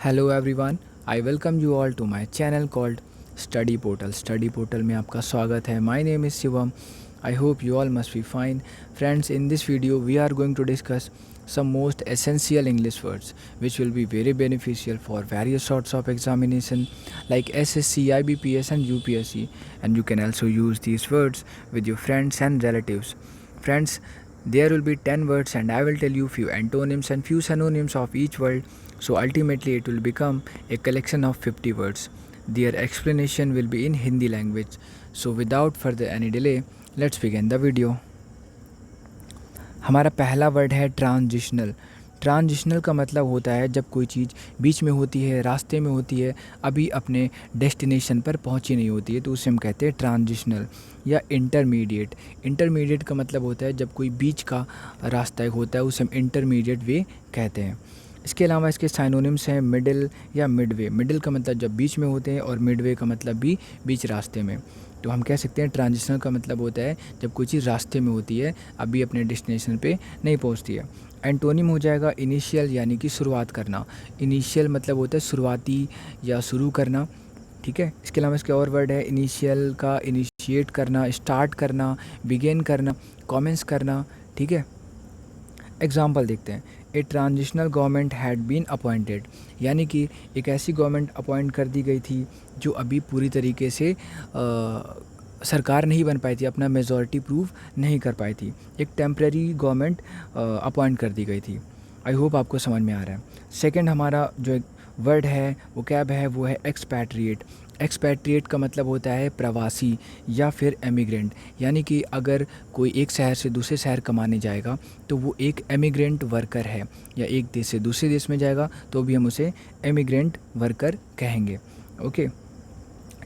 Hello everyone, I welcome you all to my channel called study portal. Study portal में आपका स्वागत है। My name is Shivam. I hope you all must be fine. Friends, in this video we are going to discuss some most essential English words which will be very beneficial for various sorts of examination like SSC, IBPS and UPSC, and you can also use these words with your friends and relatives. Friends, there will be 10 words and I will tell you few antonyms and few synonyms of each word. So ultimately it will become a collection of 50 words. Their explanation will be in Hindi language. So without further any delay, let's begin the video. हमारा पहला word है transitional. Transitional का मतलब होता है जब कोई चीज़ बीच में होती है, रास्ते में होती है, अभी अपने डेस्टिनेशन पर पहुंची नहीं होती है, तो उसे हम कहते हैं ट्रांजिशनल। या इंटरमीडिएट। इंटरमीडिएट का मतलब होता है जब कोई बीच का रास्ता होता है, उसे हम इंटरमीडिएट वे कहते हैं। इसके अलावा इसके साइनोनिम्स हैं मिडिल या मिडवे। मिडिल का मतलब जब बीच में होते हैं और मिडवे का मतलब भी बीच रास्ते में। तो हम कह सकते हैं ट्रांजिशनल का मतलब होता है जब कोई चीज़ रास्ते में होती है, अभी अपने डेस्टिनेशन पे नहीं पहुंचती है। एंटोनिम हो जाएगा इनिशियल, यानी कि शुरुआत करना। इनिशियल मतलब होता है शुरुआती या शुरू करना, ठीक है। इसके अलावा इसके और वर्ड है इनिशियल का इनिशिएट करना, स्टार्ट करना, बिगेन करना, कमेंस करना, ठीक है। एग्जाम्पल देखते हैं। A transitional government had been appointed, यानी कि एक ऐसी गवर्नमेंट अपॉइंट कर दी गई थी जो अभी पूरी तरीके से सरकार नहीं बन पाई थी, अपना मेजॉरिटी प्रूव नहीं कर पाई थी। एक टेम्प्रेरी गवर्नमेंट अपॉइंट कर दी गई थी। आई होप आपको समझ में आ रहा है। सेकंड हमारा जो वर्ड है, वो कैब है, वो है एक्सपैट्रिएट। एक्सपैट्रिएट का मतलब होता है प्रवासी या फिर एमिग्रेंट, यानी कि अगर कोई एक शहर से दूसरे शहर कमाने जाएगा तो वो एक एमिग्रेंट वर्कर है, या एक देश से दूसरे देश में जाएगा तो भी हम उसे एमिग्रेंट वर्कर कहेंगे। ओके।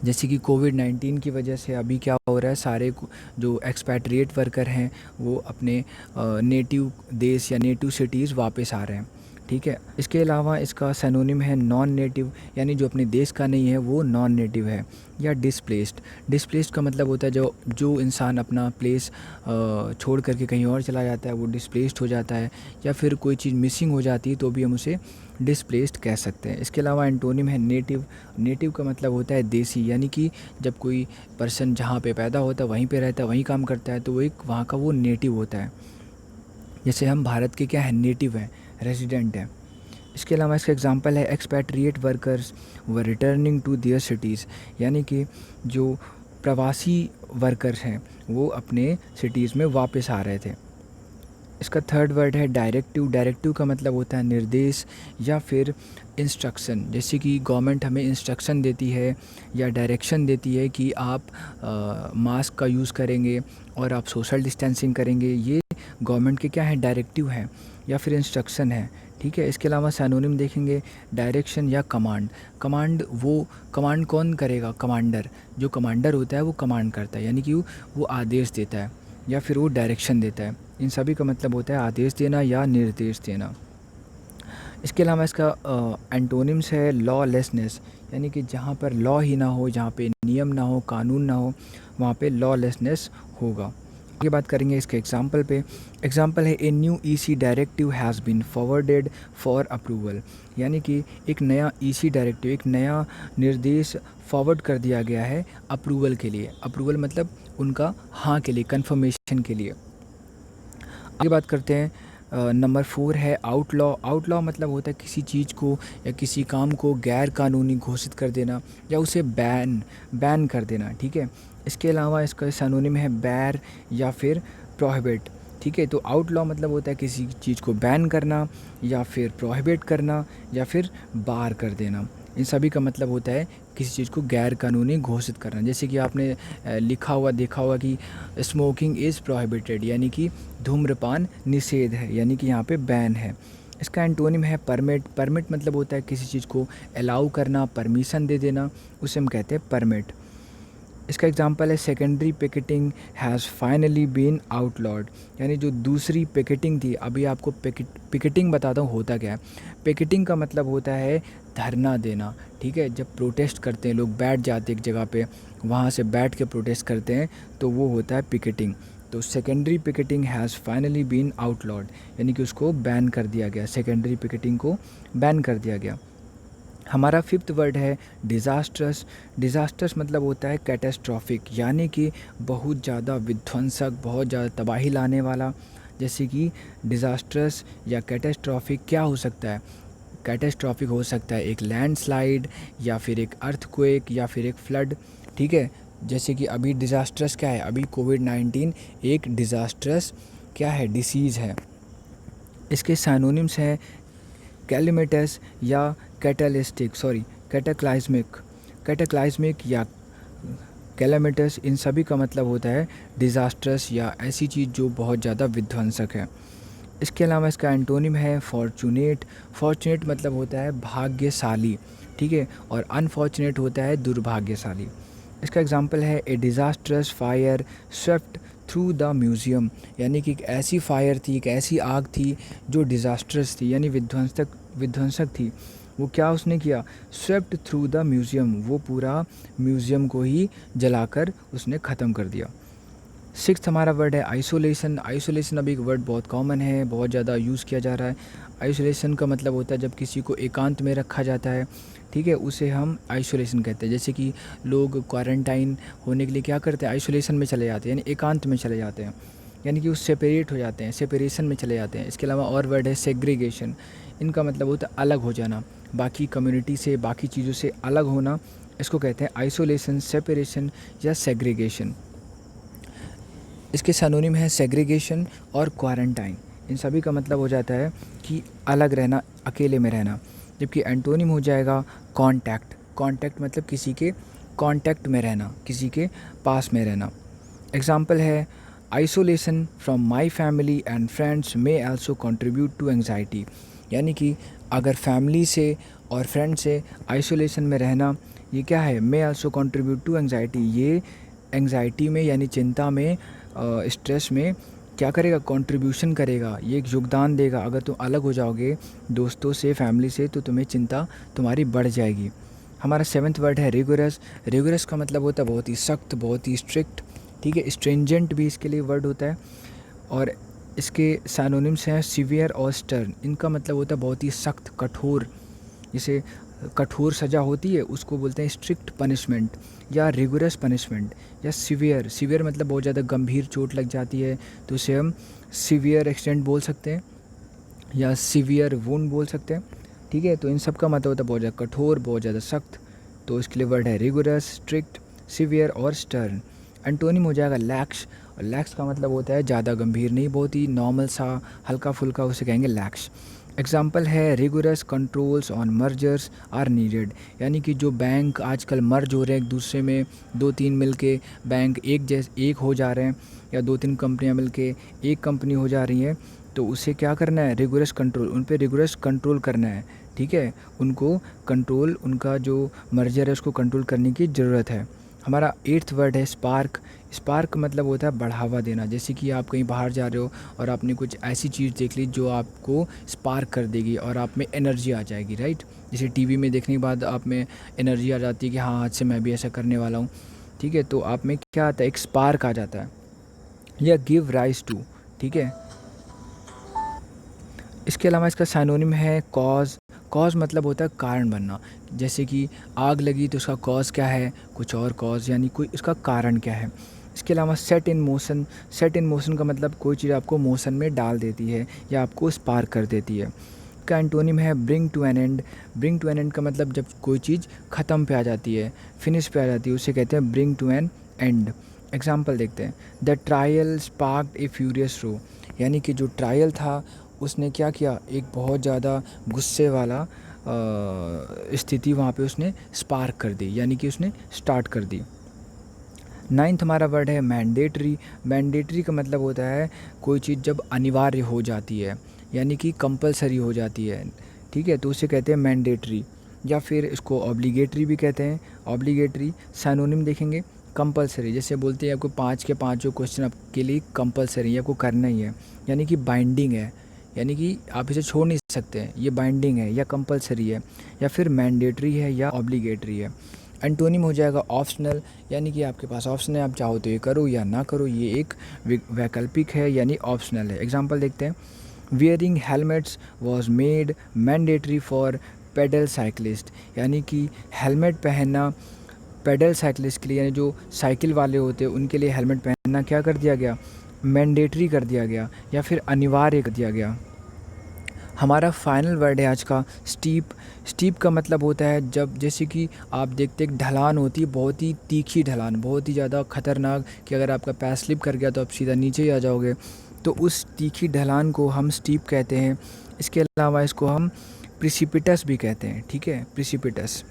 जैसे कि कोविड-19 की वजह से अभी क्या हो रहा है, सारे जो एक्सपैट्रिएट वर्कर हैं वो अपने नेटिव देश या नेटिव सिटीज़ वापस आ रहे हैं, ठीक है। इसके अलावा इसका सिनोनिम है नॉन नेटिव, यानी जो अपने देश का नहीं है वो नॉन नेटिव है। या डिस्प्लेस्ड। डिस्प्लेस्ड का मतलब होता है जो इंसान अपना प्लेस छोड़ करके कहीं और चला जाता है, वो डिस्प्लेस्ड हो जाता है। या फिर कोई चीज़ मिसिंग हो जाती है तो भी हम उसे डिस्प्लेस्ड कह सकते हैं। इसके अलावा एंटोनिम है नेटिव। नेटिव का मतलब होता है देसी, यानी कि जब कोई पर्सन जहाँ पे पैदा होता है वहीं पे रहता है, वहीं काम करता है, तो वो एक वहाँ का वो नेटिव होता है। जैसे हम भारत के क्या है, नेटिव हैं, रेजिडेंट हैं। इसके अलावा इसका एग्जांपल है expatriate workers were returning to their cities, यानी कि जो प्रवासी वर्कर्स हैं वो अपने सिटीज़ में वापस आ रहे थे। इसका थर्ड वर्ड है डायरेक्टिव। डायरेक्टिव का मतलब होता है निर्देश या फिर इंस्ट्रक्शन। जैसे कि गवर्नमेंट हमें इंस्ट्रक्शन देती है या डायरेक्शन देती है कि आप मास्क का यूज़ करेंगे और आप सोशल डिस्टेंसिंग करेंगे, ये गवर्नमेंट के क्या है, डायरेक्टिव है या फिर इंस्ट्रक्शन है, ठीक है। इसके अलावा सिनोनिम देखेंगे डायरेक्शन या कमांड। कमांड कौन करेगा, कमांडर। जो कमांडर होता है वो कमांड करता है, यानी कि वो आदेश देता है या फिर वो डायरेक्शन देता है। इन सभी का मतलब होता है आदेश देना या निर्देश देना। इसके अलावा इसका एंटोनिम्स है लॉलेसनेस, यानी कि जहाँ पर लॉ ही ना हो, जहाँ पे नियम ना हो, कानून ना हो, वहाँ पे लॉलेसनेस होगा। आगे बात करेंगे इसके एग्जाम्पल पे। एग्जाम्पल है a new EC directive has been forwarded for approval, यानी कि एक नया ईसी डायरेक्टिव, एक नया निर्देश फॉरवर्ड कर दिया गया है अप्रूवल के लिए। अप्रूवल मतलब उनका हाँ के लिए, कन्फर्मेशन के लिए। आगे बात करते हैं। नंबर 4 है आउटलॉ। आउटलॉ मतलब होता है किसी चीज़ को या किसी काम को गैर कानूनी घोषित कर देना या उसे बैन कर देना, ठीक है। इसके अलावा इसका सिनोनिम है बैर या फिर प्रोहिबिट, ठीक है। तो आउटलॉ मतलब होता है किसी चीज़ को बैन करना या फिर प्रोहिबिट करना या फिर बार कर देना। इन सभी का मतलब होता है किसी चीज़ को गैर कानूनी घोषित करना। जैसे कि आपने लिखा हुआ देखा होगा कि स्मोकिंग इज़ प्रोहिबिटेड, यानी कि धूम्रपान निषेध है, यानी कि यहाँ पे बैन है। इसका एंटोनिम है परमिट। परमिट मतलब होता है किसी चीज़ को अलाउ करना, परमिशन दे देना, उसे हम कहते हैं परमिट। इसका एग्जांपल है secondary picketing has finally been outlawed, यानी जो दूसरी पिकेटिंग थी। अभी आपको पिकेटिंग बताता हूँ होता क्या है। पिकेटिंग का मतलब होता है धरना देना, ठीक है। जब प्रोटेस्ट करते हैं लोग, बैठ जाते हैं एक जगह पे, वहाँ से बैठ के प्रोटेस्ट करते हैं, तो वो होता है पिकेटिंग। तो secondary picketing has finally been outlawed, यानी कि उसको बैन कर दिया गया, सेकेंडरी पिकेटिंग को बैन कर दिया गया। हमारा फिफ्थ वर्ड है डिज़ास्ट्रस। डिज़ास्ट्रस मतलब होता है कैटास्ट्रॉफिक, यानी कि बहुत ज़्यादा विध्वंसक, बहुत ज़्यादा तबाही लाने वाला। जैसे कि डिज़ास्ट्रस या कैटास्ट्रॉफिक क्या हो सकता है? कैटास्ट्रॉफिक हो सकता है एक लैंडस्लाइड, या फिर एक अर्थक्वेक, या फिर एक फ्लड। ठीक है, जैसे कि अभी डिज़ास्ट्रस क्या है? अभी कोविड-19 एक डिज़ास्ट्रस क्या है? डिसीज़ है। इसके सिनोनिम्स हैं कैलेमिटस या कैटालिस्टिक, सॉरी कैटाक्लाइज्मिक। कैटाक्लाइज्मिक या कैलेमिटस, इन सभी का मतलब होता है डिज़ास्ट्रस या ऐसी चीज़ जो बहुत ज़्यादा विध्वंसक है। इसके अलावा इसका एंटोनिम है फॉर्चुनेट। फॉर्चुनेट मतलब होता है भाग्यशाली, ठीक है, और अनफॉर्चुनेट होता है दुर्भाग्यशाली। इसका एग्जांपल है a disastrous fire swept through the museum, यानी कि एक ऐसी फायर थी, एक ऐसी आग थी जो डिज़ास्ट्रस थी, यानी विध्वंसक थी। वो क्या उसने किया? स्वेप्ट थ्रू द म्यूज़ियम, वो पूरा म्यूज़ियम को ही जलाकर उसने ख़त्म कर दिया। सिक्स्थ हमारा वर्ड है आइसोलेशन। आइसोलेशन अभी एक वर्ड बहुत कॉमन है, बहुत ज़्यादा यूज़ किया जा रहा है। आइसोलेशन का मतलब होता है जब किसी को एकांत में रखा जाता है, ठीक है, उसे हम आइसोलेशन कहते हैं। जैसे कि लोग क्वारंटाइन होने के लिए क्या करते हैं? आइसोलेशन में चले जाते हैं, यानी एकांत में चले जाते हैं, यानी कि वो सेपरेट हो जाते हैं, सेपरेशन में चले जाते हैं। इसके अलावा और वर्ड है सेग्रीगेशन। इनका मतलब होता है अलग हो जाना, बाकी कम्युनिटी से, बाकी चीज़ों से अलग होना। इसको कहते हैं आइसोलेशन, सेपरेशन या सेग्रीगेशन। इसके सिनोनिम है सेग्रीगेशन और क्वारंटाइन। इन सभी का मतलब हो जाता है कि अलग रहना, अकेले में रहना। जबकि एंटोनिम हो जाएगा कांटेक्ट। कांटेक्ट मतलब किसी के कांटेक्ट में रहना, किसी के पास में रहना। एग्जाम्पल है isolation from my family and friends may also contribute to anxiety, यानी कि अगर फैमिली से और फ्रेंड से आइसोलेशन में रहना, ये क्या है? May also contribute to anxiety, ये एंग्जाइटी में यानी चिंता में, स्ट्रेस में क्या करेगा? कंट्रीब्यूशन करेगा, ये एक योगदान देगा। अगर तुम अलग हो जाओगे दोस्तों से, फैमिली से, तो तुम्हें चिंता तुम्हारी बढ़ जाएगी। हमारा सेवन्थ वर्ड है रिगोरस। रिगोरस का मतलब होता है बहुत ही सख्त, बहुत ही स्ट्रिक्ट, ठीक है। स्ट्रिंजेंट भी इसके लिए वर्ड होता है। और इसके सिनोनिम्स हैं सीवियर और स्टर्न। इनका मतलब होता है बहुत ही सख्त, कठोर। जैसे कठोर सज़ा होती है उसको बोलते हैं स्ट्रिक्ट पनिशमेंट या रिगोरस पनिशमेंट, या सीवियर। सीवियर मतलब बहुत ज़्यादा गंभीर चोट लग जाती है तो उसे हम सीवियर एक्सीडेंट बोल सकते हैं या सीवियर वुंड बोल सकते हैं, ठीक है। तो इन सब का मतलब होता है बहुत ज़्यादा कठोर, बहुत ज़्यादा सख्त। तो इसके लिए वर्ड है रिगोरस, स्ट्रिक्ट, सीवियर और स्टर्न। एंटोनिम हो जाएगा लैक्स। और लैक्स का मतलब होता है ज़्यादा गंभीर नहीं, बहुत ही नॉर्मल सा, हल्का फुल्का, उसे कहेंगे लैक्स। एग्जाम्पल है rigorous controls on mergers are needed, यानी कि जो बैंक आजकल मर्ज हो रहे हैं एक दूसरे में, 2-3 मिल के बैंक एक हो जा रहे हैं, या 2-3 कंपनियां मिल के एक कंपनी हो जा रही हैं, तो उसे क्या करना है? रिगोरस कंट्रोल, उन पे रिगोरस कंट्रोल करना है, ठीक है। उनको कंट्रोल, उनका जो मर्जर है उसको कंट्रोल करने की ज़रूरत है। हमारा एट्थ वर्ड है स्पार्क। स्पार्क मतलब होता है बढ़ावा देना। जैसे कि आप कहीं बाहर जा रहे हो और आपने कुछ ऐसी चीज़ देख ली जो आपको स्पार्क कर देगी और आप में एनर्जी आ जाएगी, राइट। जैसे टीवी में देखने के बाद आप में एनर्जी आ जाती है कि हाँ, आज से मैं भी ऐसा करने वाला हूँ, ठीक है। तो आप में क्या आता है? एक स्पार्क आ जाता है, या गिव राइज टू, ठीक है। इसके अलावा इसका सिनोनिम है कॉज। कॉज मतलब होता है कारण बनना। जैसे कि आग लगी तो उसका कॉज क्या है? कुछ और कॉज, यानी कोई उसका कारण क्या है। इसके अलावा set in motion. Set in motion का मतलब कोई चीज़ आपको मोशन में डाल देती है या आपको स्पार्क कर देती है। का एंटोनिम है bring to an end. Bring to an end का मतलब जब कोई चीज़ ख़त्म पे आ जाती है, फिनिश पे आ जाती है, उसे कहते हैं bring to an end. Example देखते हैं, the trial sparked a furious row, यानी कि जो ट्रायल था उसने क्या किया? एक बहुत ज़्यादा गुस्से वाला स्थिति वहाँ पे उसने स्पार्क कर दी, यानी कि उसने स्टार्ट कर दी। नाइन्थ हमारा वर्ड है मैंडेटरी। मैंडेटरी का मतलब होता है कोई चीज़ जब अनिवार्य हो जाती है, यानी कि कंपलसरी हो जाती है, ठीक है, तो उसे कहते हैं मैंडेटरी। या फिर इसको ऑब्लिगेटरी भी कहते हैं। ऑब्लिगेटरी सिनोनिम देखेंगे कंपलसरी। जैसे बोलते हैं आपको 5 के 5 क्वेश्चन आपके लिए कंपलसरी है, आपको करना ही है, यानी कि बाइंडिंग है, यानी कि आप इसे छोड़ नहीं सकते हैं, ये बाइंडिंग है या कंपलसरी है, या फिर मैंडेटरी है या ऑब्लिगेटरी है। एंटोनिम हो जाएगा ऑप्शनल, यानी कि आपके पास ऑप्शन है, आप चाहो तो ये करो या ना करो, ये एक वैकल्पिक है यानी ऑप्शनल है। एग्जांपल देखते हैं, wearing helmets was made mandatory for pedal cyclist, यानी कि हेलमेट पहनना पेडल साइकिलिस्ट के लिए, यानी जो साइकिल वाले होते हैं उनके लिए हेलमेट पहनना क्या कर दिया गया, मैंडेटरी कर दिया गया या फिर अनिवार्य कर दिया गया। हमारा फाइनल वर्ड है आज का स्टीप। स्टीप का मतलब होता है जब, जैसे कि आप देखते एक ढलान होती है, बहुत ही तीखी ढलान, बहुत ही ज़्यादा ख़तरनाक, कि अगर आपका पैर स्लिप कर गया तो आप सीधा नीचे ही आ जाओगे, तो उस तीखी ढलान को हम स्टीप कहते हैं। इसके अलावा इसको हम प्रिसिपिटस भी कहते हैं, ठीक है, प्रिसिपिटस।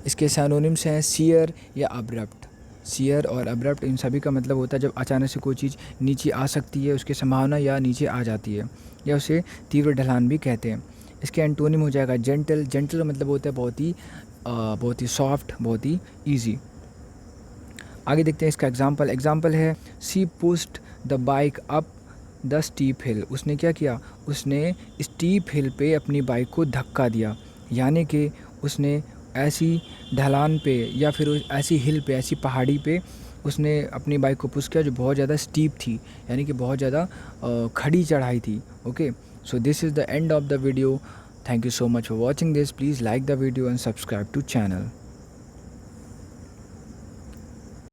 इसके सिनोनिम्स हैं सियर या अब्रप्ट। सियर और अब्रप्ट, इन सभी का मतलब होता है जब अचानक से कोई चीज़ नीचे आ सकती है, उसकी संभावना, या नीचे आ जाती है, या उसे तीव्र ढलान भी कहते हैं। इसके एंटोनिम हो जाएगा जेंटल। जेंटल का मतलब होता है बहुत ही सॉफ्ट, बहुत ही ईजी। आगे देखते हैं इसका एग्जाम्पल है she pushed the bike up the steep hill. उसने क्या किया, उसने स्टीप हिल पे अपनी बाइक को धक्का दिया, यानी कि उसने ऐसी ढलान पे या फिर ऐसी हिल पे, ऐसी पहाड़ी पे उसने अपनी बाइक को पुश किया जो बहुत ज़्यादा स्टीप थी, यानी कि बहुत ज़्यादा खड़ी चढ़ाई थी। Okay, so this is the end of the video. Thank you so much for watching this. Please like the video and subscribe to channel.